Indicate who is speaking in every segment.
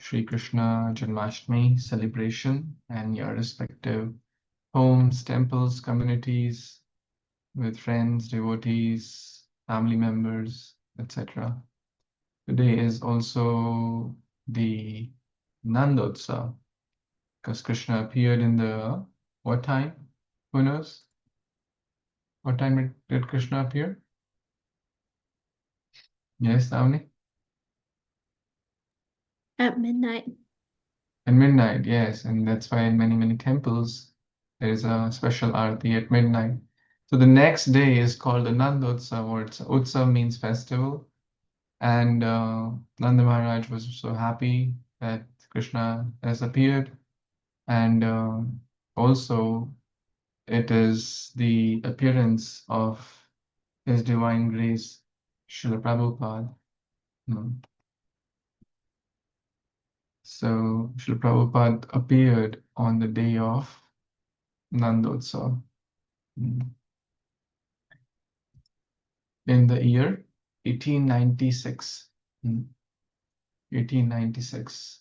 Speaker 1: Shri Krishna Janmashtami celebration and your respective homes, temples, communities, with friends, devotees, family members, etc. Today is also the Nandotsav, because Krishna appeared in the what time? Who knows? What time did Krishna appear? Yes, Avni?
Speaker 2: At midnight.
Speaker 1: At midnight, yes, and that's why in many temples there is a special arati at midnight. So the next day is called the Nandotsav, or Utsav means festival. And Nanda Maharaj was so happy that Krishna has appeared. And also, it is the appearance of His Divine Grace, Srila Prabhupada. So, Srila Prabhupada appeared on the day of Nandotsav in the year 1896. 1896.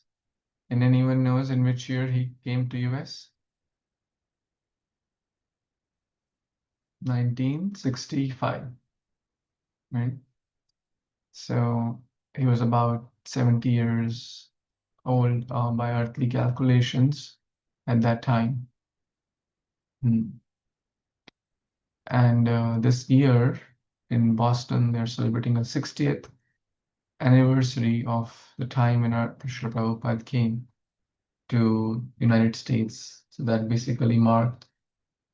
Speaker 1: And anyone knows in which year he came to US? 1965, right? So he was about 70 years old by earthly calculations at that time. And this year in Boston, they're celebrating a 60th anniversary of the time when our Srila Prabhupada came to United States. So that basically marked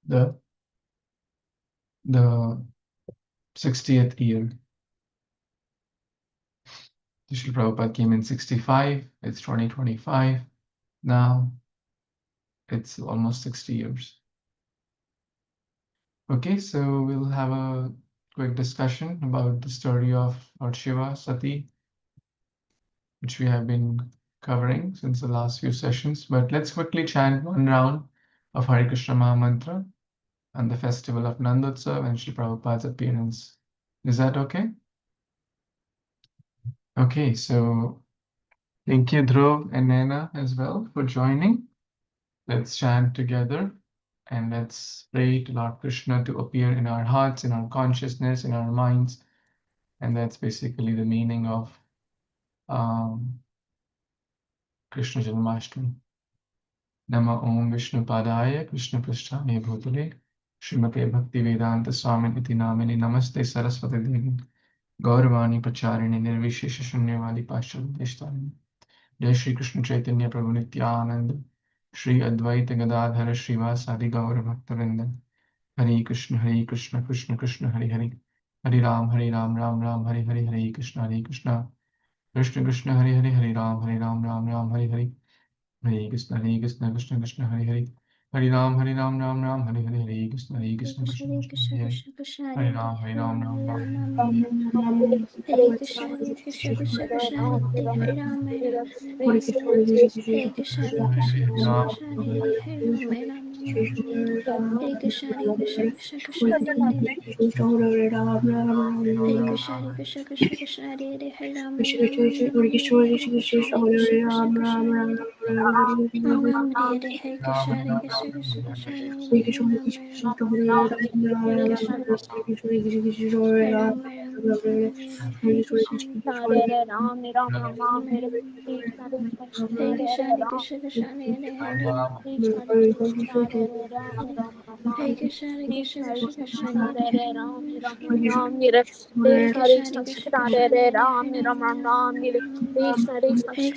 Speaker 1: the 60th year. Srila Prabhupada came in 65, it's 2025 now. It's almost 60 years. Okay, so we'll have a quick discussion about the story of Lord Shiva, Sati, which we have been covering since the last few sessions. But let's quickly chant one round of Hare Krishna Maha Mantra on the festival of Nandotsav and Sri Prabhupada's appearance. Is that okay? Okay, so thank you, Dhruv and Naina as well for joining. Let's chant together and let's pray to Lord Krishna to appear in our hearts, in our consciousness, in our minds. And that's basically the meaning of Krishna Janmashtami. Nama Om Vishnu Padaya Krishna Prasthane Bhutale Srimate Bhakti Vedanta Swamin Iti Namini Namaste Saraswati Devi Gauravani Pracharini Nirvishesha Shunyavadi Paschal. Jai Shri Krishna Chaitanya Prabhu Nityananda Shri Advaita Gadadhara Srivasadi Gaura Bhaktavinda Hare Krishna Krishna Krishna Hare Hare Hare Ram Ram Ram Hare Hare Hare Krishna Krishna Krishna Hare Hare Hare Ram Ram Ram Hare Hare Hare Krishna Krishna Krishna Hare Hare Hare Ram Ram Hare Hare Hare Krishna Krishna Krishna Hare Hare Hare Ram Ram Ram
Speaker 2: Hare Krishna, Hare Krishna, Krishna Krishna, Hare Hare, Hare Ram, Hare Ram, Hare Hare Krishna, Hare Krishna, Krishna Krishna, Hare Hare, Hare Ram, Hare Ram, Hare Krishna, Hare Krishna, Krishna Krishna, Hare Hare, Hare Krishna, Hare Krishna, Krishna Krishna, Hare Hare, Hare Ram, Hare Ram, Hare Krishna, Hare Krishna, Krishna Krishna, Hare Hare, Ram Ram, Hare Hare, Hare Krishna, Hare Krishna, Krishna Krishna, Hare Hare, Hare Ram, Hare Ram, Hare Krishna, Hare Ram, Hare Ram, Hare Krishna,
Speaker 3: Hare Ram, Ram Ram, Hare Krishna,
Speaker 2: Hare Krishna, Hare
Speaker 3: Ram,
Speaker 2: Krishna, Krishna Hare Hare,
Speaker 3: Krishna, Krishna, Hare Ram,
Speaker 2: Hare
Speaker 3: Ram
Speaker 2: Hare
Speaker 3: Ram,
Speaker 2: Krishna, Hare Krishna,
Speaker 3: Krishna,
Speaker 2: Krishna
Speaker 3: Krishna,
Speaker 2: Krishna Hare
Speaker 3: Hare
Speaker 2: Hare,
Speaker 3: Ram,
Speaker 2: Hare
Speaker 3: Ram
Speaker 2: Ram,
Speaker 3: Ram,
Speaker 2: Hare
Speaker 3: Krishna,
Speaker 2: Krishna, Hare
Speaker 3: Krishna,
Speaker 2: Krishna,
Speaker 3: Krishna,
Speaker 2: Krishna
Speaker 3: Hare
Speaker 2: Hare
Speaker 3: Ram,
Speaker 2: Hare,
Speaker 3: Ram
Speaker 2: Hare
Speaker 3: Ram,
Speaker 2: Ram,
Speaker 3: Krishna, Krishna,
Speaker 2: Hare
Speaker 3: Krishna,
Speaker 2: Krishna, Hare
Speaker 3: Hare
Speaker 2: Krishna,
Speaker 3: Ram,
Speaker 2: Krishna
Speaker 3: Ram
Speaker 2: Krishna Hare
Speaker 3: Ram,
Speaker 2: Hare, Hare
Speaker 3: Krishna,
Speaker 2: Ram,
Speaker 3: Krishna, Krishna, Hare Ram,
Speaker 2: Hare
Speaker 3: Ram
Speaker 2: Krishna, Hare
Speaker 3: Ram,
Speaker 2: Krishna, Krishna
Speaker 3: Krishna,
Speaker 2: Krishna
Speaker 3: Krishna,
Speaker 2: Hare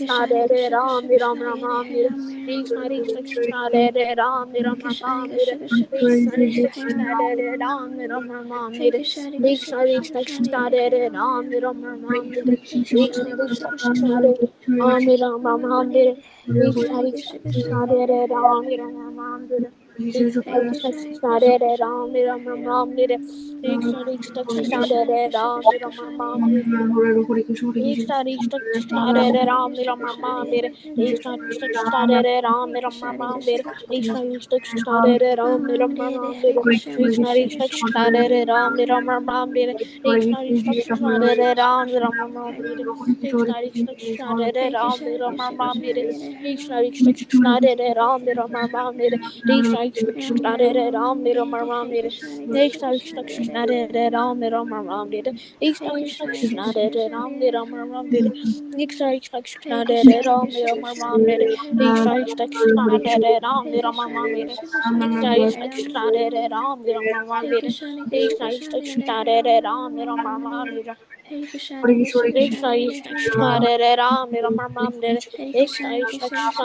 Speaker 3: Krishna,
Speaker 2: Hare,
Speaker 3: Hare Ram, Ram Ram,
Speaker 2: Hare Krishna, Hare Krishna,
Speaker 3: Krishna,
Speaker 2: Krishna
Speaker 3: Krishna,
Speaker 2: Krishna
Speaker 3: Krishna,
Speaker 2: Hare
Speaker 3: Hare
Speaker 2: Hare,
Speaker 3: Ram,
Speaker 2: Hare
Speaker 3: Ram
Speaker 2: Ram,
Speaker 3: Ram,
Speaker 2: Hare Krishna,
Speaker 3: Krishna,
Speaker 2: Hare
Speaker 3: Krishna,
Speaker 2: Krishna, Krishna
Speaker 3: Krishna,
Speaker 2: Krishna
Speaker 3: Hare Ram, Ram
Speaker 2: Ram Ram,
Speaker 3: Ram,
Speaker 2: Hare
Speaker 3: Krishna,
Speaker 2: Hare
Speaker 3: Krishna,
Speaker 2: Krishna,
Speaker 3: Krishna,
Speaker 2: Krishna
Speaker 3: Hare
Speaker 2: Hare
Speaker 3: Ram,
Speaker 2: Hare,
Speaker 3: Ram Ram,
Speaker 2: Hare Krishna, Hare Krishna, Krishna Hare Hare Ram, Ram, Hare Krishna, Hare Krishna, Krishna Krishna Hare Hare
Speaker 3: Krishna Krishna Krishna
Speaker 2: Hare
Speaker 3: Hare
Speaker 2: Hare
Speaker 3: Ram
Speaker 2: Krishna,
Speaker 3: Ram
Speaker 2: Krishna
Speaker 3: Ram
Speaker 2: Hare
Speaker 3: Hare
Speaker 2: Hare
Speaker 3: Krishna Krishna Krishna Hare Ram
Speaker 2: Hare
Speaker 3: Ram
Speaker 2: Krishna, Hare
Speaker 3: Ram
Speaker 2: Krishna,
Speaker 3: Hare
Speaker 2: Krishna
Speaker 3: Krishna
Speaker 2: Krishna
Speaker 3: Krishna Krishna Hare Ram
Speaker 2: Ram,
Speaker 3: Ram
Speaker 2: Hare
Speaker 3: Ram
Speaker 2: Hare
Speaker 3: Hare
Speaker 2: Krishna, Hare
Speaker 3: Krishna
Speaker 2: Krishna,
Speaker 3: Krishna
Speaker 2: Krishna
Speaker 3: Krishna
Speaker 2: Krishna
Speaker 3: Hare Ram
Speaker 2: Hare
Speaker 3: Ram Ram Hare Krishna Krishna Krishna Hare Ram Ram Ram Hare Krishna Krishna Krishna Hare
Speaker 2: Hare
Speaker 3: Ram
Speaker 2: Krishna, Hare
Speaker 3: Ram
Speaker 2: Krishna,
Speaker 3: Ram
Speaker 2: Krishna
Speaker 3: Hare
Speaker 2: Hare Hare
Speaker 3: Krishna Krishna Krishna Hare Ram Ram Ram Hare Krishna Krishna
Speaker 2: Ram,
Speaker 3: Krishna
Speaker 2: Ram,
Speaker 3: Hare Ram
Speaker 2: Ram,
Speaker 3: Ram
Speaker 2: Hare
Speaker 3: Ram
Speaker 2: Hare
Speaker 3: Hare
Speaker 2: Krishna, Hare Krishna,
Speaker 3: Krishna
Speaker 2: Krishna
Speaker 3: Krishna
Speaker 2: Hare
Speaker 3: Krishna Hare Ram Ram Ram Hare Krishna Krishna
Speaker 2: Hare
Speaker 3: Krishna
Speaker 2: Krishna,
Speaker 3: Hare
Speaker 2: Krishna
Speaker 3: Ram
Speaker 2: Hare
Speaker 3: Ram Ram
Speaker 2: Hare
Speaker 3: Hare Krishna Krishna Krishna
Speaker 2: Hare
Speaker 3: Hare
Speaker 2: Krishna,
Speaker 3: Ram
Speaker 2: Krishna
Speaker 3: Ram
Speaker 2: Krishna
Speaker 3: Ram Hare
Speaker 2: Hare
Speaker 3: Krishna
Speaker 2: Hare
Speaker 3: Krishna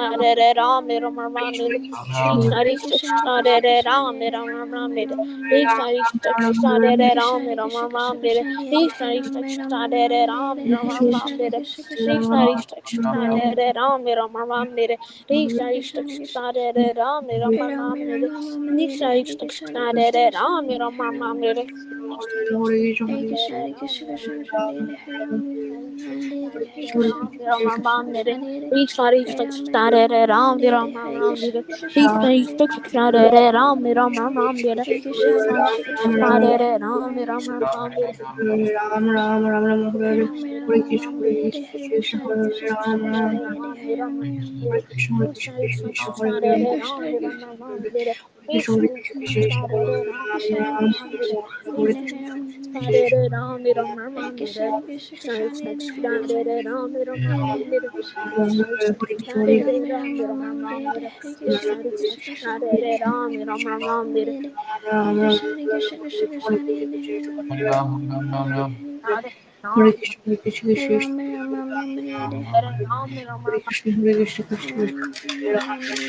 Speaker 3: Krishna Hare Ram
Speaker 2: Hare
Speaker 3: Ram
Speaker 2: Krishna,
Speaker 3: Ram Hare
Speaker 2: Krishna Krishna
Speaker 3: Krishna
Speaker 2: Hare
Speaker 3: Krishna
Speaker 2: Hare
Speaker 3: Krishna Hare Ram Ram Ram
Speaker 2: Hare
Speaker 3: Hare
Speaker 2: Krishna, Krishna
Speaker 3: Krishna
Speaker 2: Krishna
Speaker 3: Krishna
Speaker 2: Hare
Speaker 3: Krishna
Speaker 2: Hare
Speaker 3: Hare Ram Ram Ram Hare
Speaker 2: Hare Krishna, Krishna Krishna
Speaker 3: Krishna
Speaker 2: Hare
Speaker 3: Krishna
Speaker 2: Hare
Speaker 3: Krishna Hare Ram Ram Ram Hare
Speaker 2: Hare
Speaker 3: Krishna
Speaker 2: Krishna,
Speaker 3: Krishna
Speaker 2: Krishna
Speaker 3: Krishna
Speaker 2: Krishna Hare
Speaker 3: Hare Ram Ram Ram Hare
Speaker 2: Hare
Speaker 3: Krishna
Speaker 2: Hare
Speaker 3: Krishna
Speaker 2: Krishna,
Speaker 3: Krishna
Speaker 2: Krishna
Speaker 3: Hare
Speaker 2: Krishna
Speaker 3: Ram
Speaker 2: Hare
Speaker 3: Ram Ram
Speaker 2: Ram,
Speaker 3: Hare
Speaker 2: Ram, Ram,
Speaker 3: Krishna Krishna Krishna Hare
Speaker 2: Krishna,
Speaker 3: Ram
Speaker 2: Hare
Speaker 3: Ram
Speaker 2: Krishna, Krishna
Speaker 3: Ram Hare
Speaker 2: Krishna Hare
Speaker 3: Krishna
Speaker 2: Ram,
Speaker 3: Krishna
Speaker 2: Ram,
Speaker 3: Krishna
Speaker 2: Ram,
Speaker 3: Hare
Speaker 2: Hare
Speaker 3: Ram Ram
Speaker 2: Hare
Speaker 3: Ram
Speaker 2: Krishna, Hare
Speaker 3: Hare
Speaker 2: Krishna, Krishna
Speaker 3: Krishna
Speaker 2: Krishna
Speaker 3: Krishna Krishna Hare Ram Ram Ram Hare Krishna Krishna
Speaker 2: Krishna,
Speaker 3: Krishna Hare Ram Ram
Speaker 2: Hare Ram,
Speaker 3: Ram
Speaker 2: Ram,
Speaker 3: Hare
Speaker 2: Ram,
Speaker 3: Krishna
Speaker 2: Hare
Speaker 3: Krishna
Speaker 2: Krishna,
Speaker 3: Krishna
Speaker 2: Hare Krishna,
Speaker 3: Hare
Speaker 2: Krishna
Speaker 3: Ram
Speaker 2: Hare
Speaker 3: Ram Ram Hare
Speaker 2: Hare Krishna, Hare Krishna, Krishna Krishna Hare Ram, Ram, Hare Krishna, Krishna Krishna Krishna Hare Hare Ram, Ram, Hare Krishna, Krishna Krishna Hare Hare Krishna, Hare Krishna, Krishna Hare Hare Ram, Hare Hare Krishna, Hare Krishna, Krishna Krishna Hare Hare Ram, Hare Krishna, Hare Krishna, Krishna, Hare Krishna, Krishna Hare Ram, Hare Krishna, Hare Krishna, Krishna Hare Hare Ram, Hare Krishna, Krishna Hare Ram, Ram, Hare Krishna, Krishna Krishna Hare Hare Hare Krishna, Hare Krishna, Krishna Krishna Hare Hare Ram, Ram, Hare Ram, Hare Krishna, Hare Krishna, Krishna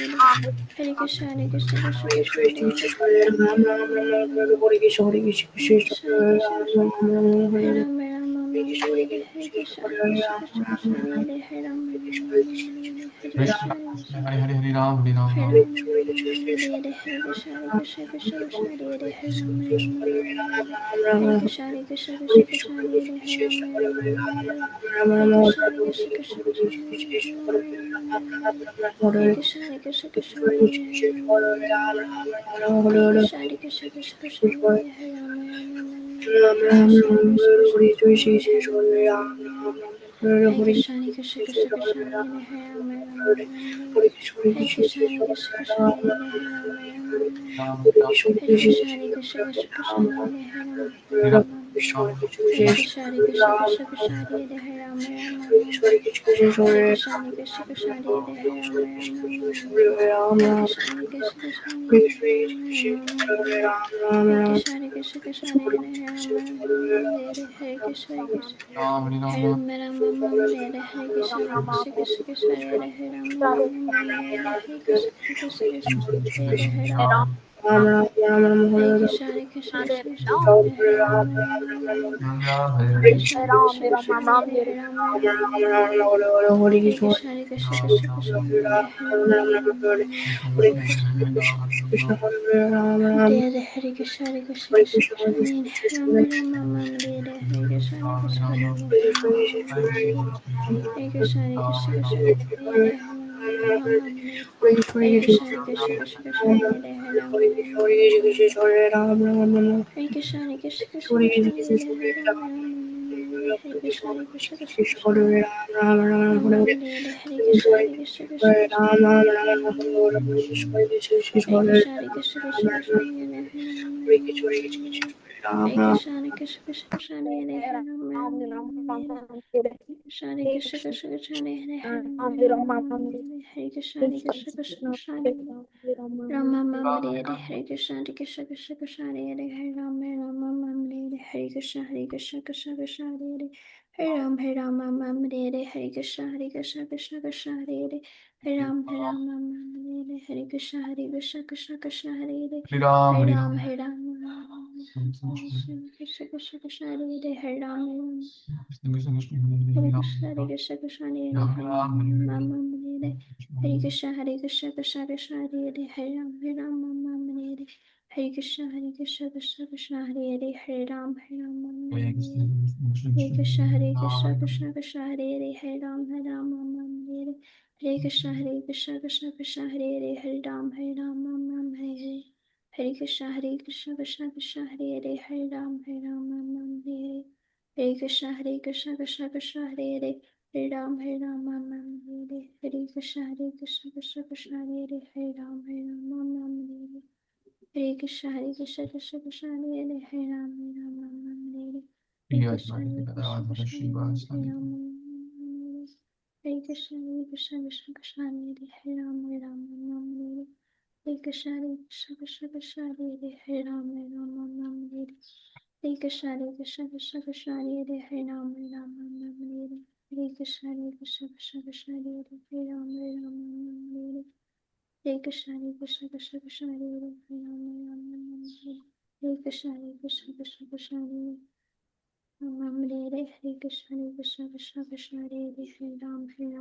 Speaker 2: Krishna Hare Hare Krishna, Hare Krishna, Hare Ram, Hare Krishna, Krishna Krishna Krishna Hare Ram, Hare
Speaker 1: Krishna
Speaker 2: Krishna, Hare
Speaker 1: Krishna
Speaker 2: Krishna.
Speaker 1: Hare Hare Hare Ram Hare Ram
Speaker 2: Hare
Speaker 1: Ram.
Speaker 2: Ram, Hare Hare Krishna, Hare Krishna, Krishna Krishna, Hare Ram, Hare Krishna, Hare Krishna, Krishna Krishna, Hare Ram, Hare Krishna, Hare Krishna, Krishna Krishna, Hare Krishna, Hare Krishna, Krishna Hare Krishna, Hare Krishna, Krishna Krishna, Hare Ram, Hare Krishna, Hare Krishna, Krishna Krishna, Hare Ram, Hare Krishna, Hare Krishna, Krishna Krishna, Hare Ram, Hare Krishna, Hare Krishna, Krishna Hare Ram,
Speaker 1: Ram Ram.
Speaker 2: Hare Krishna, Hare Krishna, Krishna Krishna, Hare Ram,
Speaker 1: Ram
Speaker 2: Hare Krishna, Hare Krishna, Krishna Krishna, Hare Ram, Hare Krishna, Hare Krishna, Krishna Hare Ram, Hare Krishna, Hare Krishna, Krishna Hare Ram, Hare Krishna, Hare Krishna, Krishna Hare Ram, Hare Krishna, Hare Krishna.
Speaker 1: Ram Hare Ram
Speaker 2: Hare
Speaker 1: Ram.
Speaker 2: Ram, Hare Krishna, Hare Krishna, Krishna Krishna, Hare Ram, Hare Krishna, Hare Krishna, Krishna Hare Ram. Hare Krishna, Hare Krishna, Krishna Krishna, Hare Ram,
Speaker 1: Ram Ram Hare
Speaker 2: Hare
Speaker 1: Hare.
Speaker 2: Krishna, Hare Krishna, Krishna Hare Ram, Hare Krishna, Hare Krishna,
Speaker 1: Ram
Speaker 2: Krishna
Speaker 1: Ram
Speaker 2: Krishna,
Speaker 1: Ram.
Speaker 2: Hare Ram,
Speaker 1: Krishna
Speaker 2: Hare
Speaker 1: Krishna
Speaker 2: Krishna,
Speaker 1: Hare Hare Ram Hare Ram.
Speaker 2: Hare Krishna, Hare Krishna, Krishna Krishna, Hare Ram, Hare Krishna, Hare
Speaker 1: Ram Hare
Speaker 2: Krishna,
Speaker 1: Ram Ram.
Speaker 2: Hare
Speaker 1: Hare Krishna
Speaker 2: Ram.
Speaker 1: Krishna
Speaker 2: Hare
Speaker 1: Krishna
Speaker 2: Krishna, Hare
Speaker 1: Ram
Speaker 2: Krishna,
Speaker 1: Hare
Speaker 2: Krishna
Speaker 1: Ram.
Speaker 2: Krishna, Hare Hare Krishna, Hare Krishna,
Speaker 1: Ram
Speaker 2: Krishna
Speaker 1: Ram.
Speaker 2: Krishna, Hare Hare Krishna, Hare Krishna, Krishna Krishna, Hare Hare Krishna, Hare Krishna, Krishna Krishna, Hare Krishna, Hare Krishna, Krishna Krishna, Hare Krishna, Hare Krishna, Krishna Krishna, Hare Krishna, Hare Krishna, Krishna Krishna, Hare Krishna, Hare Krishna, Krishna Krishna, Hare Krishna, Hare Krishna, Krishna Krishna, Rama Mama Hare Hare Krishna, Hare Krishna, Krishna Krishna, Hare Hare Rama Rama Mama Hare Krishna, Hare Krishna, Krishna Krishna, Hare Hare Ram Hare Rama Mama Hare Krishna, Hare Krishna, Krishna Krishna, Hare Hare Ram Hare Rama Mama Hare Krishna, Hare Krishna, Krishna Krishna, Hare
Speaker 1: Hare Ram
Speaker 2: Hare
Speaker 1: Hare
Speaker 2: Ram
Speaker 1: Ram.
Speaker 2: Hare Ram Krishna Krishna Krishna, Hare Ram
Speaker 1: Krishna Krishna Krishna Hare
Speaker 2: Hare
Speaker 1: Hare Ram
Speaker 2: Krishna,
Speaker 1: Hare
Speaker 2: Hare
Speaker 1: Ram.
Speaker 2: Krishna, Krishna Hare
Speaker 1: Ram
Speaker 2: Hare
Speaker 1: Ram Hare Hare.
Speaker 2: Mama Hare Hare Krishna Krishna Krishna Hare Hare Hare Ram Ram Hare Hare Hare Krishna Krishna Krishna Hare Hare Hare Ram Ram Hare Hare Hare Krishna Krishna Krishna Hare Hare Hare Ram Ram Hare Hare Hare Krishna Krishna Krishna Hare Hare Hare Ram Ram Hare Hare Hare Krishna Krishna Krishna Hare Hare Hare Ram Ram Hare Hare Hare Krishna Krishna Krishna Hare Hare Hare Ram Hare Hare Hare Krishna Krishna Krishna Hare Hare Hare Ram Hare Hare Hare Krishna Krishna Krishna Hare Hare Hare Ram Hare Hare Hare Krishna Krishna Krishna Hare Hare Ram Hare Krishna Krishna Krishna Hare Hare Ram Hare Hare Krishna Krishna Krishna Hare Hare Ram Hare Hare Krishna Krishna Krishna Hare Hare Ram Hare Krishna Krishna Krishna Hare Hare Ram Hare Hare Krishna Krishna Krishna Hare Hare Hare Krishna Krishna Krishna Hare Hare Hare Krishna Krishna Krishna Hare Hare Ram Hare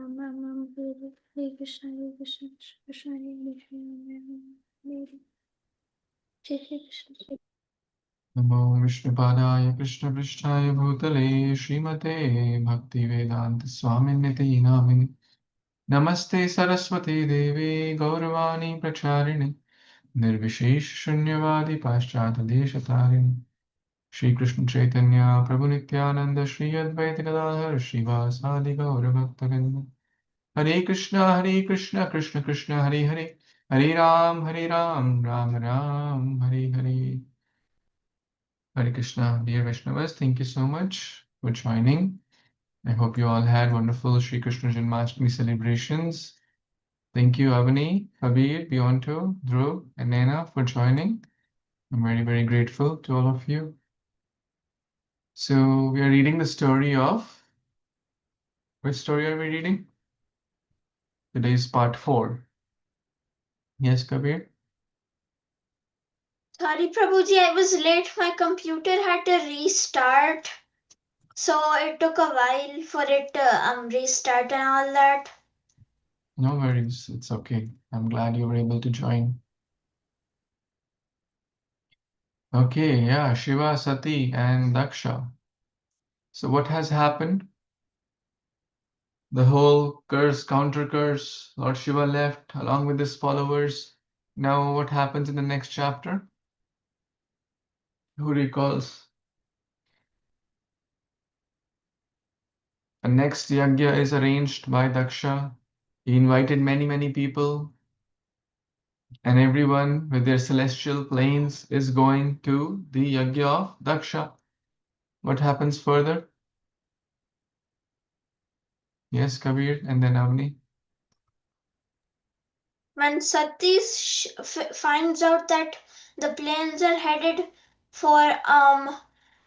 Speaker 2: Krishna Krishna Krishna Hare Hare Ram Jai Shri Krishna.
Speaker 1: नमो विष्णुपादाय कृष्णपृष्ठाय भूतले श्रीमते भक्तिवेदान्तस्वामिन्निति नामिनि नमस्ते सरस्वती देवे गौरवाणी प्रचारिणे निर्विशेष शून्यवादी पाश्चात्यदेशतारिणे श्री कृष्ण चैतन्य प्रभु नित्यानंद श्री अद्वैत गदाधर श्रीवासादि गौरभक्तवृंद हरे Krishna Krishna Krishna Hare Hare Hare Ram Ram Ram Hare Hare Hare Krishna, dear Vaishnavas, thank you so much for joining. I hope you all had wonderful Sri Krishna Janmashtami celebrations. Thank you, Avani, Kabir, Bionto, Dhruv, and Naina for joining. I'm very, very grateful to all of you. So we are reading the story of, which story are we reading? Today is part 4. Yes, Kabir?
Speaker 4: Sorry, Prabhuji, I was late. My computer had to restart. So it took a while for it to restart and all that.
Speaker 1: No worries, it's okay. I'm glad you were able to join. Okay, yeah, Shiva, Sati, and Daksha. So what has happened? The whole curse, counter curse, Lord Shiva left along with his followers. Now, what happens in the next chapter? Who recalls? The next yajna is arranged by Daksha. He invited many, many people, and everyone with their celestial planes is going to the yajna of Daksha. What happens further? Yes, Kabir, and then Avni.
Speaker 4: When Sati finds out that the planes are headed for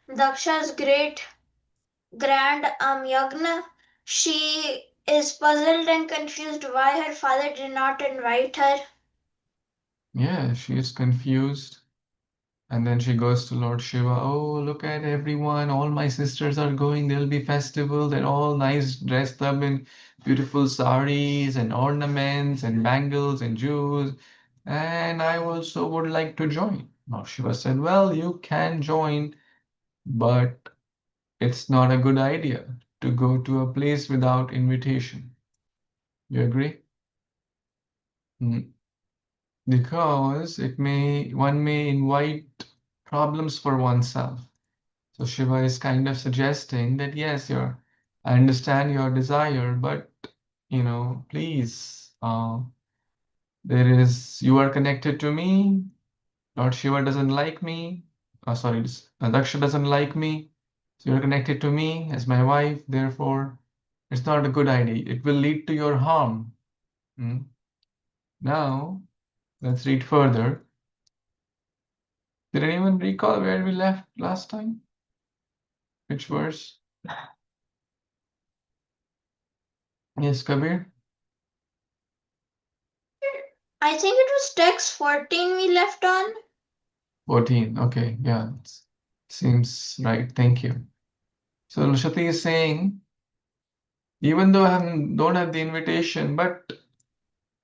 Speaker 4: Daksha's grand yagna, she is puzzled and confused why her father did not invite her.
Speaker 1: Yeah, she is confused. And then she goes to Lord Shiva. Oh, look at everyone. All my sisters are going. There'll be festival. They're all nice, dressed up in beautiful saris and ornaments and bangles and jewels. And I also would like to join. Lord Shiva said, well, you can join, but it's not a good idea to go to a place without invitation. You agree? Because one may invite problems for oneself. So Shiva is kind of suggesting that yes, I understand your desire, but please, you are connected to me. Lord Shiva doesn't like me. Sorry, Daksha doesn't like me. So you're connected to me as my wife. Therefore, it's not a good idea. It will lead to your harm. Now, let's read further. Did anyone recall where we left last time? Which verse? Yes, Kabir?
Speaker 4: I think it was text 14 we left on.
Speaker 1: 14. Okay, yeah, seems right. Thank you. So Shati is saying, even though I don't have the invitation, but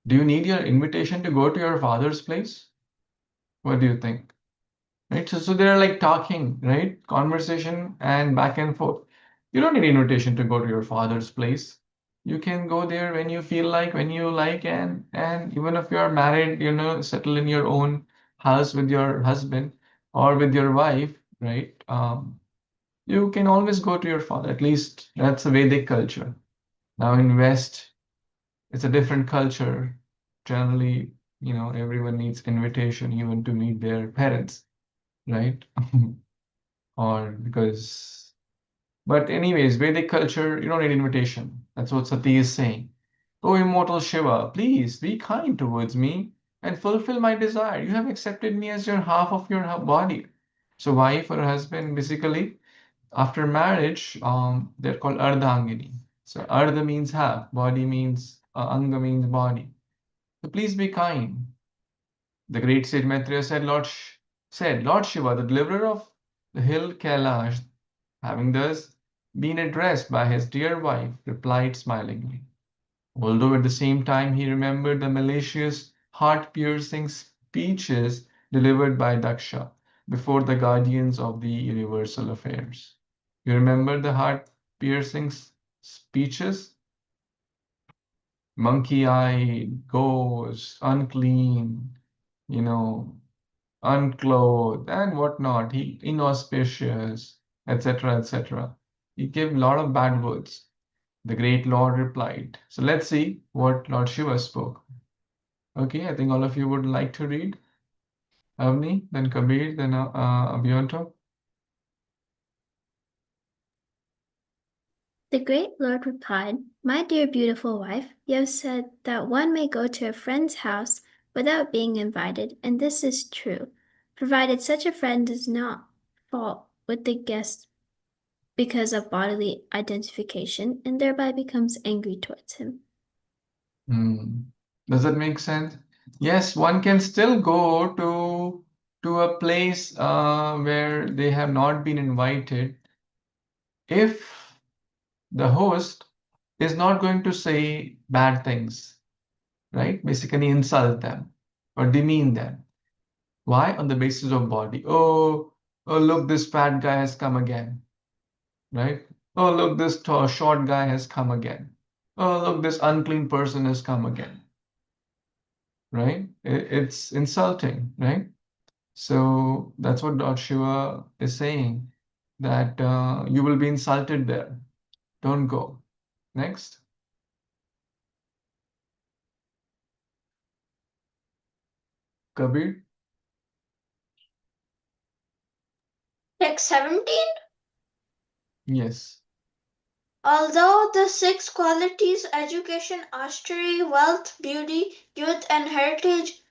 Speaker 1: Do you need your invitation to go to your father's place? What do you think? Right? So they're like talking, right? Conversation and back and forth. You don't need invitation to go to your father's place. You can go there when you feel like, when you like, and even if you are married, settle in your own house with your husband or with your wife, right? You can always go to your father. At least that's a Vedic culture. Now in West, it's a different culture. Generally, everyone needs invitation even to meet their parents, right? Or because, but anyways, Vedic culture, you don't need invitation. That's what Sati is saying. Oh, immortal Shiva, please be kind towards me and fulfill my desire. You have accepted me as your half of your body. So wife or husband, basically, after marriage, they're called Ardhangini. So Ardha means half, body means, Anga means body. So please be kind. The great sage Maitreya said, Lord Shiva, the deliverer of the hill Kailash, having thus been addressed by his dear wife, replied smilingly, although at the same time he remembered the malicious, heart-piercing speeches delivered by Daksha before the guardians of the universal affairs. You remember the heart-piercing speeches? Monkey-eyed, ghost, unclean, you know, unclothed, and whatnot. He inauspicious, etc., etc. He gave a lot of bad words. The great Lord replied. So let's see what Lord Shiva spoke. Okay, I think all of you would like to read. Avni, then Kabir, then Abhyanto.
Speaker 2: The great Lord replied, My dear beautiful wife, you have said that one may go to a friend's house without being invited, and this is true, provided such a friend does not fault with the guest because of bodily identification and thereby becomes angry towards him.
Speaker 1: Does that make sense? Yes, one can still go to a place where they have not been invited if the host is not going to say bad things, right? Basically insult them or demean them. Why? On the basis of body. Oh, look, this fat guy has come again, right? Oh, look, this short guy has come again. Oh, look, this unclean person has come again, right? It's insulting, right? So that's what Lord Shiva is saying, that you will be insulted there. Don't go. Next. Kabir?
Speaker 4: Text 17.
Speaker 1: Yes.
Speaker 4: Although the six qualities education, austerity, wealth, beauty, youth, and heritage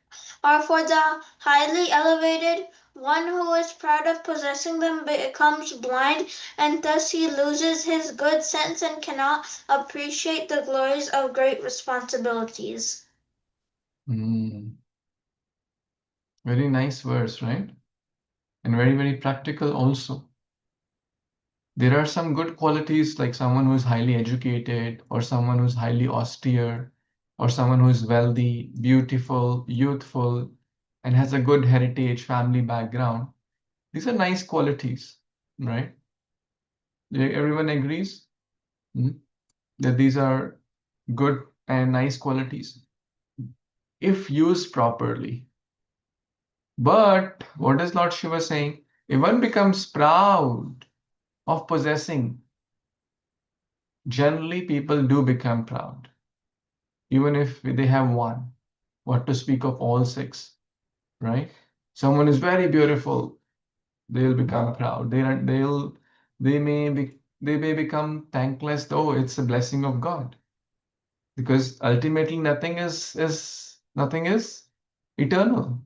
Speaker 4: are for the highly elevated, one who is proud of possessing them becomes blind, and thus he loses his good sense and cannot appreciate the glories of great responsibilities.
Speaker 1: Mm. Very nice verse, right? And very, very practical also. There are some good qualities like someone who is highly educated, or someone who's highly austere, or someone who is wealthy, beautiful, youthful, and has a good heritage, family background. These are nice qualities, right? Everyone agrees? Hmm? That these are good and nice qualities if used properly. But what is Lord Shiva saying? If one becomes proud of possessing, generally people do become proud, even if they have one. What to speak of all six, right? Someone is very beautiful, they'll become proud. They may become thankless, though it's a blessing of God. Because ultimately nothing is eternal.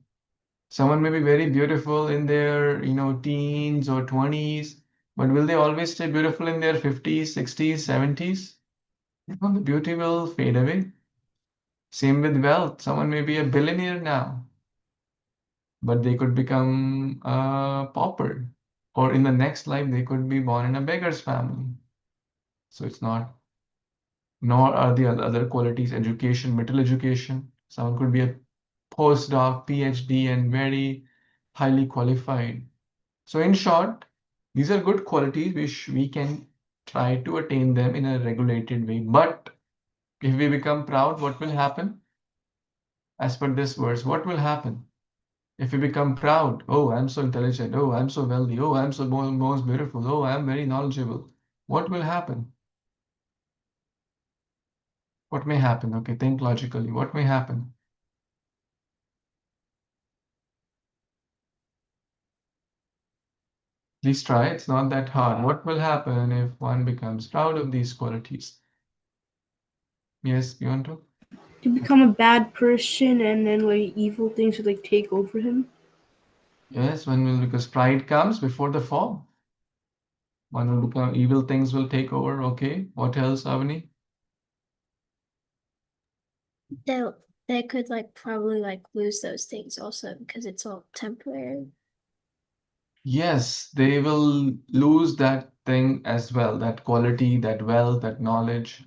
Speaker 1: Someone may be very beautiful in their, teens or 20s, but will they always stay beautiful in their 50s, 60s, 70s? No, the beauty will fade away. Same with wealth. Someone may be a billionaire now, but they could become a pauper, or in the next life they could be born in a beggar's family. So it's not, nor are the other qualities, education, middle education. Someone could be a postdoc, PhD, and very highly qualified. So in short, these are good qualities which we can try to attain them in a regulated way. But if we become proud, what will happen? As per this verse, what will happen? If we become proud, oh, I'm so intelligent, oh, I'm so wealthy, oh, I'm so most beautiful, oh, I'm very knowledgeable, what will happen? What may happen? Okay, think logically. What may happen? Please try. It's not that hard. What will happen if one becomes proud of these qualities? Yes, you want to?
Speaker 2: To become a bad person, and then like evil things would like take over him.
Speaker 1: Yes, one will, because pride comes before the fall. One will become, evil things will take over. Okay, what else, Avani?
Speaker 3: They could like probably like lose those things also because it's all temporary.
Speaker 1: Yes, they will lose that thing as well, that quality, that wealth, that knowledge.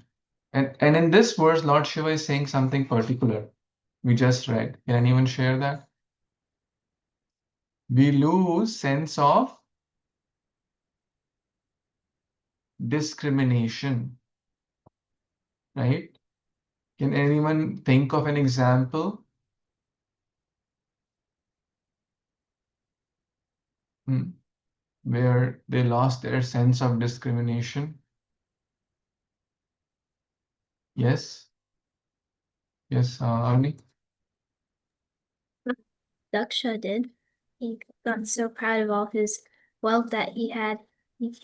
Speaker 1: And in this verse, Lord Shiva is saying something particular. We just read. Can anyone share that? We lose sense of discrimination, right? Can anyone think of an example where they lost their sense of discrimination? Yes, yes, Arnie.
Speaker 3: Daksha did. He got so proud of all his wealth that he had. He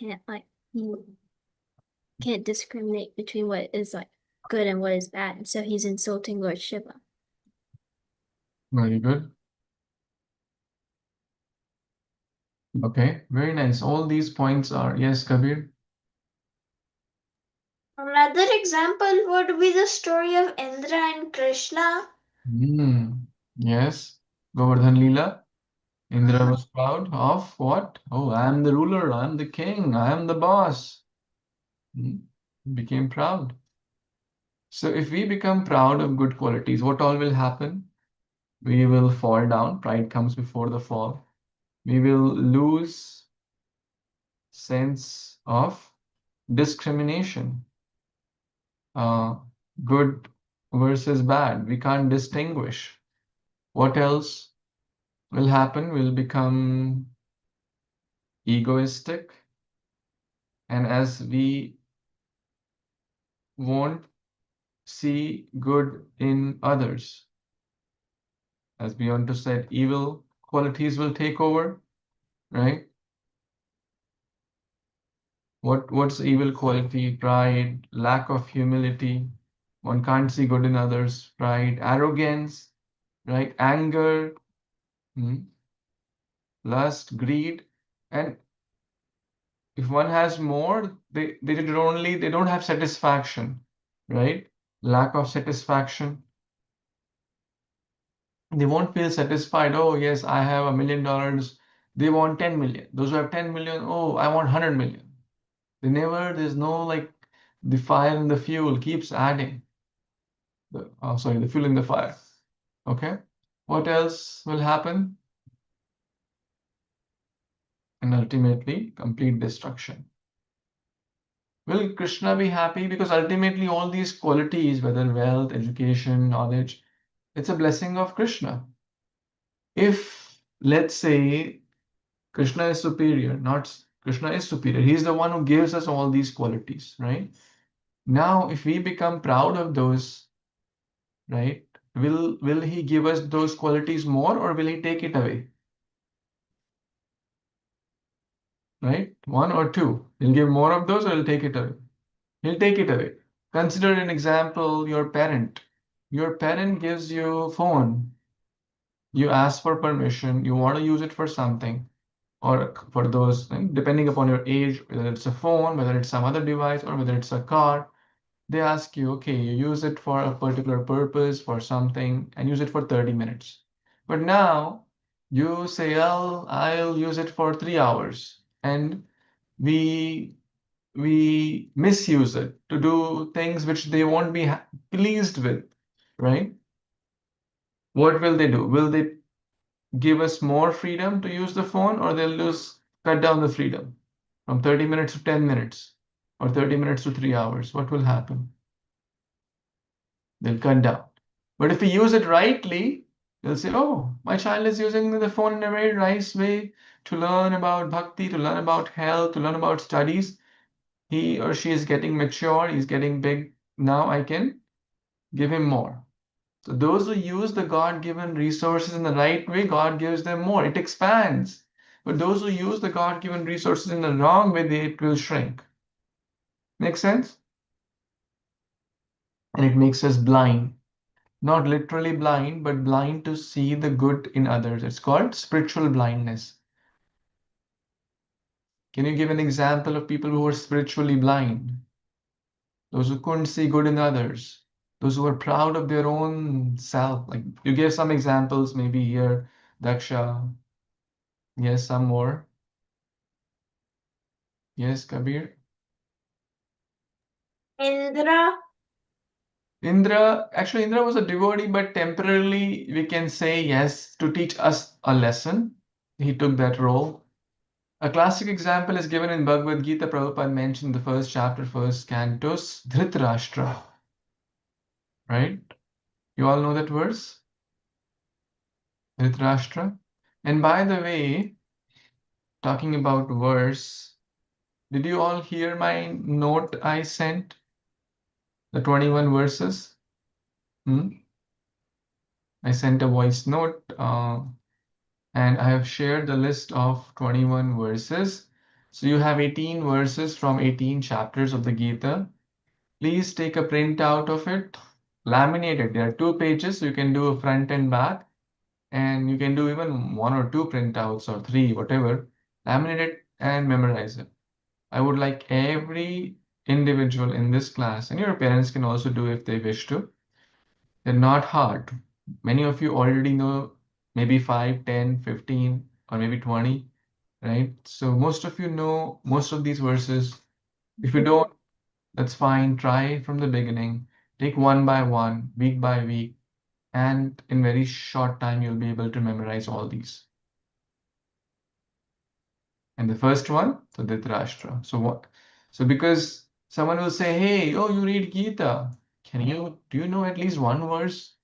Speaker 3: can't discriminate between what is like good and what is bad. And so he's insulting Lord Shiva.
Speaker 1: Very good. Okay, very nice. All these points are, yes, Kabir.
Speaker 4: Another example would be the story of Indra and Krishna.
Speaker 1: Yes, Govardhan Leela. Indra was proud of what? Oh, I am the ruler, I am the king, I am the boss. Became proud. So if we become proud of good qualities, what all will happen? We will fall down. Pride comes before the fall. We will lose sense of discrimination. Good versus bad. We can't distinguish. What else will happen? We'll become egoistic. And as we won't see good in others, as Beyonce said, evil qualities will take over, right? What's evil quality? Pride, lack of humility. One can't see good in others. Pride, arrogance, right? Anger, lust, greed. And if one has more, they don't have satisfaction, right? Lack of satisfaction. They won't feel satisfied. Oh, yes, I have $1 million. They want 10 million. Those who have 10 million, oh, I want 100 million. There's no like the fire in the fuel keeps adding. The fuel in the fire. Okay. What else will happen? And ultimately, complete destruction. Will Krishna be happy? Because ultimately, all these qualities, whether wealth, education, knowledge, it's a blessing of Krishna. If, let's say, Krishna is superior, not Krishna is superior, he's the one who gives us all these qualities, right? Now, if we become proud of those, right, will he give us those qualities more or will he take it away? Right? One or two. He'll give more of those or he'll take it away. He'll take it away. Consider an example, your parent. Your parent gives you a phone. You ask for permission, you want to use it for something, or for those, depending upon your age, whether it's a phone, whether it's some other device, or whether it's a car, they ask you, okay, you use it for a particular purpose, for something, and use it for 30 minutes. But now you say, well, I'll use it for 3 hours, and we misuse it to do things which they won't be pleased with, right? what will they do? Will they give us more freedom to use the phone, or they'll cut down the freedom from 30 minutes to 10 minutes or 30 minutes to 3 hours? What will happen? They'll cut down. But if we use it rightly, they'll say, oh, my child is using the phone in a very nice way to learn about bhakti, to learn about health, to learn about studies. He or she is getting mature, he's getting big. Now I can give him more. So those who use the God-given resources in the right way, God gives them more. It expands. But those who use the God-given resources in the wrong way, it will shrink. Make sense? And it makes us blind. Not literally blind, but blind to see the good in others. It's called spiritual blindness. Can you give an example of people who are spiritually blind? Those who couldn't see good in others. Those who are proud of their own self. Like you gave some examples, maybe here, Daksha. Yes, some more. Yes, Kabir.
Speaker 4: Indra.
Speaker 1: Actually, Indra was a devotee, but temporarily we can say yes to teach us a lesson. He took that role. A classic example is given in Bhagavad Gita. Prabhupada mentioned the first chapter, first cantos, Dhritarashtra. Right? You all know that verse? Dhritarashtra. And by the way, talking about verse, did you all hear my note I sent? The 21 verses? I sent a voice note and I have shared the list of 21 verses. So you have 18 verses from 18 chapters of the Gita. Please take a print out of it, laminate it. There are 2 pages, so you can do a front and back, and you can do even 1 or 2 printouts or 3, whatever. Laminate it and memorize it. I would like every individual in this class, and your parents can also do if they wish to. They're not hard. Many of you already know maybe 5, 10, 15, or maybe 20, right? So most of you know most of these verses. If you don't, that's fine. Try from the beginning. Take one by one, week by week, and in very short time, you'll be able to memorize all these. And the first one, so Dhritarashtra. So what? So because someone will say, hey, oh, you read Gita. Do you know at least one verse?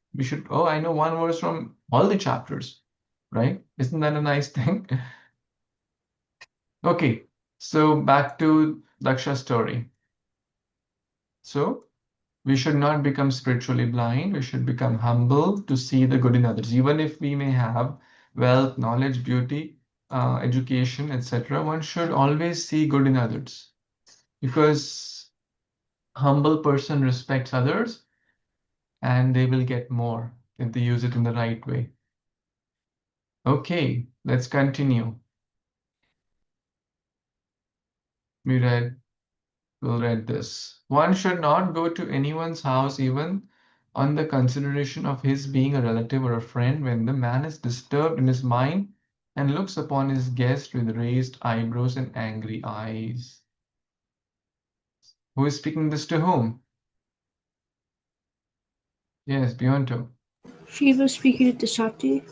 Speaker 1: I know one verse from all the chapters, right? Isn't that a nice thing? Okay, so back to Daksha's story. So we should not become spiritually blind. We should become humble to see the good in others. Even if we may have wealth, knowledge, beauty, education, etc., one should always see good in others because humble person respects others and they will get more if they use it in the right way. Okay, let's continue. We'll read this. One should not go to anyone's house even on the consideration of his being a relative or a friend when the man is disturbed in his mind and looks upon his guest with raised eyebrows and angry eyes. Who is speaking this to whom? Yes, Beyonto.
Speaker 2: Shiva speaking it to Sati.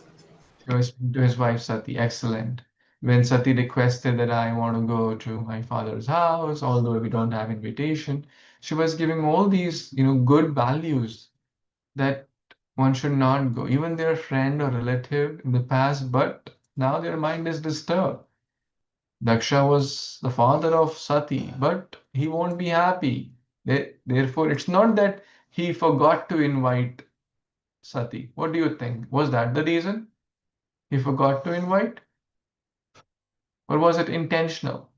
Speaker 1: To his wife Sati. Excellent. When Sati requested that I want to go to my father's house, although we don't have invitation, she was giving all these, good values that one should not go, even their friend or relative in the past, but now their mind is disturbed. Daksha was the father of Sati, but he won't be happy. Therefore, it's not that he forgot to invite Sati. What do you think? Was that the reason? He forgot to invite? Or was it intentional?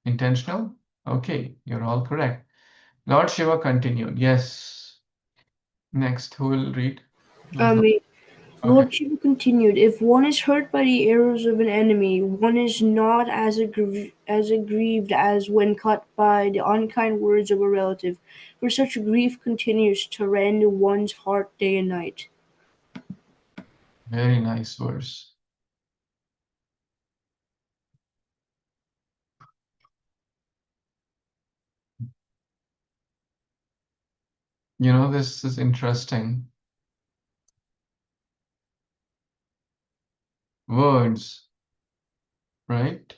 Speaker 1: Intentional? Okay, you're all correct. Lord Shiva continued. Yes. Next, who will read?
Speaker 2: Me.
Speaker 1: Okay.
Speaker 2: Lord Shiva continued, if one is hurt by the arrows of an enemy, one is not as aggrieved as when cut by the unkind words of a relative, for such grief continues to rend one's heart day and night.
Speaker 1: Very nice verse. This is interesting. words, right?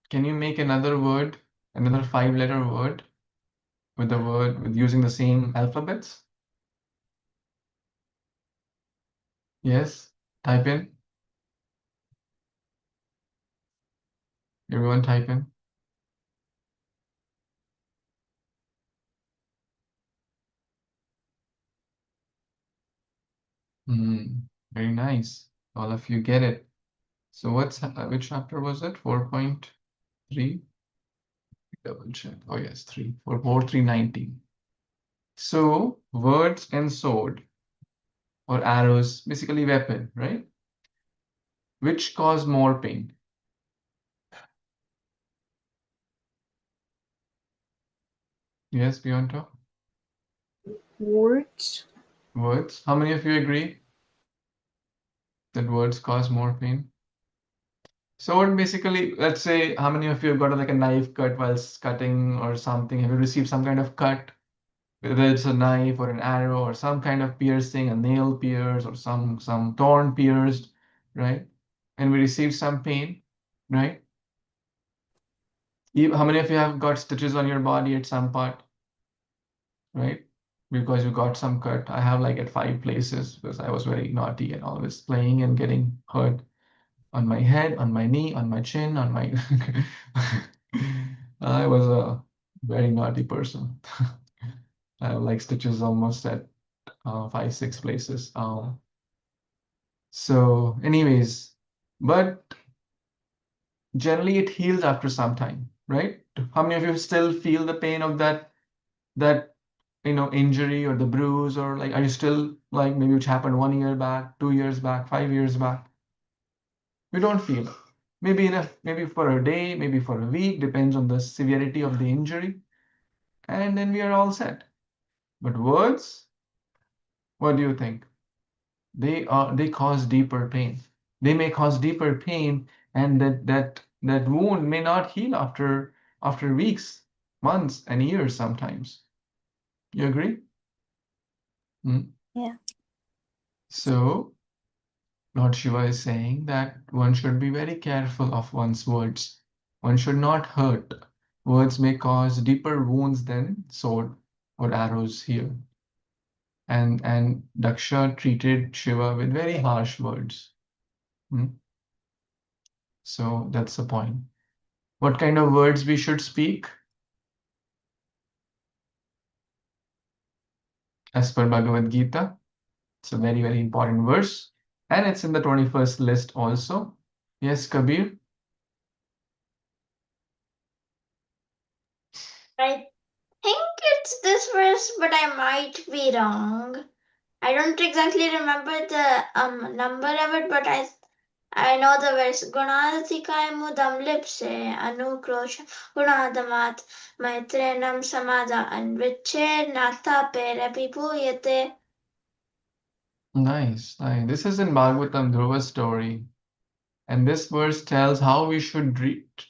Speaker 1: Can you make another word, another 5-letter word with using the same alphabets? Yes, type in. Everyone type in. Very nice. All of you get it. So which chapter was it? 4.3? Double check. Oh yes, 3. 319. So words and sword or arrows, basically weapon, right? Which cause more pain? Yes, Bianca?
Speaker 2: Words.
Speaker 1: Words. How many of you agree that words cause more pain? Sword, basically, let's say, how many of you have got like a knife cut while cutting or something? Have you received some kind of cut? Whether it's a knife or an arrow or some kind of piercing, a nail pierce or some thorn pierced, right? And we receive some pain, right? How many of you have got stitches on your body at some part, right? Because you got some cut. I have like at 5 places because I was very naughty and always playing and getting hurt on my head, on my knee, on my chin, on my. I was a very naughty person. I have like stitches almost at 5, 6 places. So, anyways, but generally it heals after some time, right? How many of you still feel the pain of that injury or the bruise, or like are you still like maybe which happened 1 year back, 2 years back, 5 years back? We don't feel it. Maybe for a day, maybe for a week, depends on the severity of the injury, and then we are all set. But words, what do you think? They cause deeper pain. They may cause deeper pain, and that wound may not heal after weeks, months, and years sometimes. You agree?
Speaker 2: Yeah.
Speaker 1: So Lord Shiva is saying that one should be very careful of one's words. One should not hurt. Words may cause deeper wounds than sword or arrows here. And Daksha treated Shiva with very harsh words. So that's the point. What kind of words we should speak? As per Bhagavad Gita, it's a very, very important verse. And it's in the 21st list also. Yes, Kabir?
Speaker 4: I think it's this verse, but I might be wrong. I don't exactly remember the number of it, but I know the verse. Gunadatikai mudam lipse anukrosh gunadamat maitrenam samada anviche natha pere pipuyate.
Speaker 1: Nice, nice. This is in Bhagavatam, Dhruva's story. And this verse tells how we should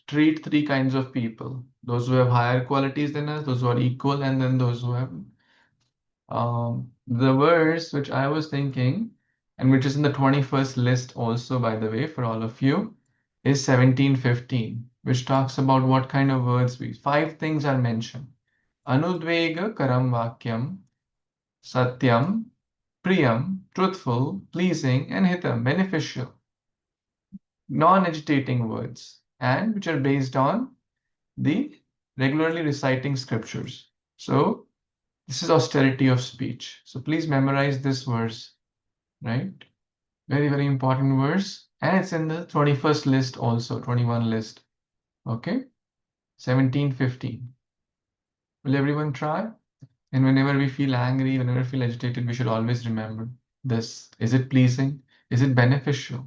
Speaker 1: treat 3 kinds of people. Those who have higher qualities than us, those who are equal, and then those who have the verse which I was thinking, and which is in the 21st list also, by the way, for all of you, is 17:15, which talks about what kind of words 5 things are mentioned. Anudvega karam vakyam, satyam, priyam, truthful, pleasing, and hitam, beneficial, non-agitating words, and which are based on the regularly reciting scriptures. So this is austerity of speech. So please memorize this verse, right? Very, very important verse. And it's in the 21st list also, 21 list. Okay? 17:15. Will everyone try? And whenever we feel angry, whenever we feel agitated, we should always remember this. Is it pleasing? Is it beneficial?